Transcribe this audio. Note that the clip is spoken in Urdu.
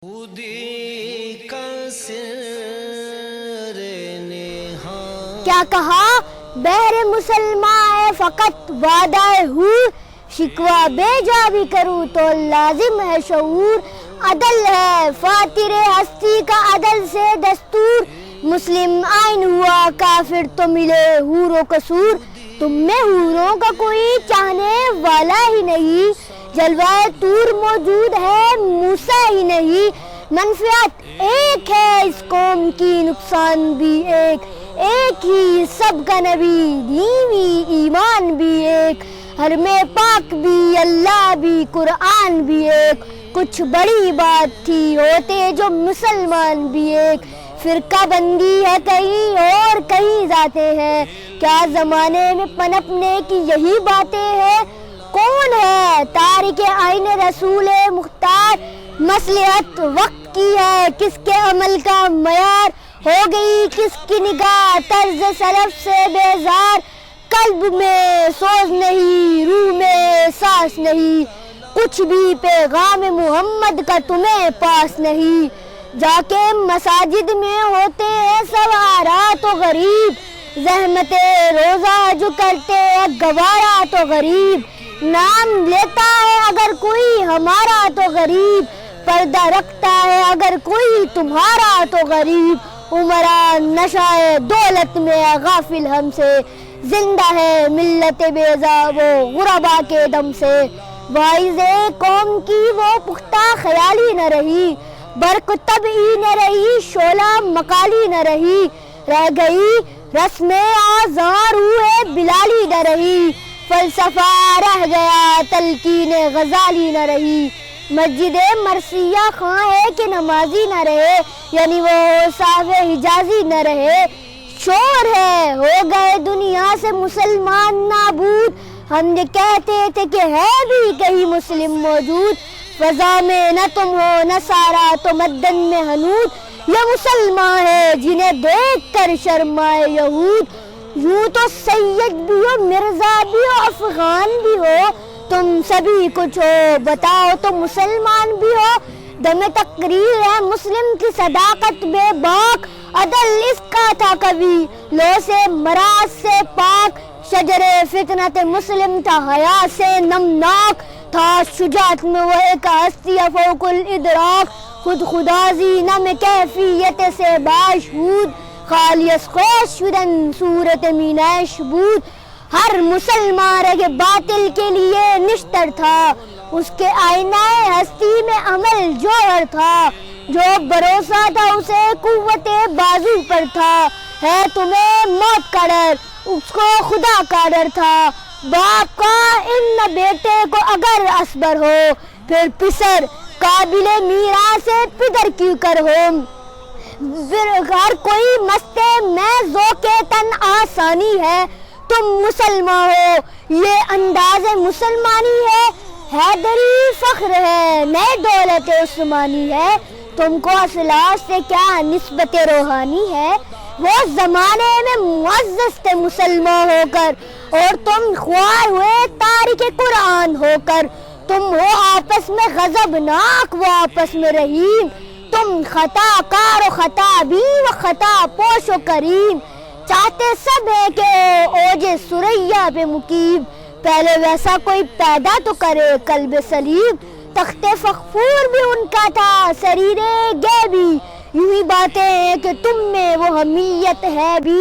کیا کہا بہر مسلمان فقط وعدہ حور، شکوہ بے جا بھی کروں تو لازم ہے شعور۔ عدل ہے فاتر ہستی کا عدل سے دستور، مسلم آئین ہوا کافر تو ملے حور و قصور۔ تم میں حوروں کا کوئی چاہنے والا ہی نہیں، جلوہ طور موجود ہے موسیٰ ہی نہیں۔ منفعت ایک ہے اس قوم کی، نقصان بھی ایک ہی سب کا نبی، دین بھی ایمان بھی ایک، حرم پاک بھی اللہ بھی قرآن بھی ایک۔ کچھ بڑی بات تھی ہوتے جو مسلمان بھی ایک، فرقہ بندی ہے کہیں اور کہیں ذاتیں ہیں، کیا زمانے میں پنپنے کی یہی باتیں ہیں۔ کون ہے تارک آئین رسول مختار، مصلحت وقت کی ہے کس کے عمل کا معیار، ہو گئی کس کی نگاہ طرز سلف سے بیزار۔ قلب میں سوز نہیں روح میں ساس نہیں، کچھ بھی پیغام محمد کا تمہیں پاس نہیں۔ جا کے مساجد میں ہوتے ہیں سوارا تو غریب، زحمت روزہ جو کرتے ہیں گوارا تو غریب۔ نام لیتا ہے اگر کوئی ہمارا تو غریب، پردہ رکھتا ہے اگر کوئی تمہارا تو غریب۔ عمرہ نشہ دولت میں غافل ہم سے، زندہ ہے ملت بیضا وہ غربا کے دم سے۔ واعظ قوم کی وہ پختہ خیالی نہ رہی، برق طبعی نہ رہی شعلہ مقالی نہ رہی، رہ گئی رسم آذان روح بلالی نہ رہی، فلسفہ رہ گیا تلقین غزالی نہ رہی۔ مسجد مرثیہ خواں ہے کہ نمازی نہ رہے، یعنی وہ صاف حجازی نہ رہے۔ شور ہے ہو گئے دنیا سے مسلمان نابود، ہم یہ کہتے تھے کہ ہے بھی کہیں مسلم موجود۔ فضا میں نہ تم ہو نصارہ تو مدن میں حنود، یہ مسلمان ہے جنہیں دیکھ کر شرمائے یہود۔ یوں تو سید بھی ہو مرزا بھی ہو افغان بھی ہو، تم سبھی کچھ ہو بتاؤ تو مسلمان بھی ہو۔ دم تقریر ہے مسلم کی صداقت بے باک، عدل اس کا تھا کبھی لو سے مراض سے پاک، شجر فطنت مسلم تھا حیا سے نمناک، تھا شجاعت میں وہ ایک ہستی فوق الادراک، خود خدازی نم کیفیت سے باشہود، خالیس خوش شدن صورت مینش بود۔ ہر مسلمان رگ باطل کے لیے نشتر تھا، اس کے آئینہ ہستی میں عمل جوہر تھا، جو بھروسہ تھا اسے قوت بازو پر تھا۔ ہے تمہیں موت کا ڈر اس کو خدا کا ڈر تھا، باپ کا ان بیٹے کو اگر اصبر ہو، پھر پسر قابل میراث سے پدر کیوں کر ہو۔ ہر کوئی مست میں ذوق تن آسانی ہے، تم مسلمان ہو یہ انداز مسلمانی ہے، حیدری فخر ہے نئے دولت عثمانی ہے، تم کو اسلاف سے کیا نسبت روحانی ہے۔ وہ زمانے میں معزز تھے مسلمان ہو کر، اور تم خوار ہوئے تارک قرآن ہو کر، تم ہو آپس میں غضبناک وہ آپس میں رحیم، تم خطا کار و خطا بھی و خطا پوش و کریم۔ چاہتے سب ہے کہ اوج ثریا پہ مقیم، پہلے ویسا کوئی پیدا تو کرے قلب سلیم۔ تخت فخفور بھی ان کا تھا سریر غیبی، یوں ہی باتیں ہیں کہ تم میں وہ حمیت ہے بھی۔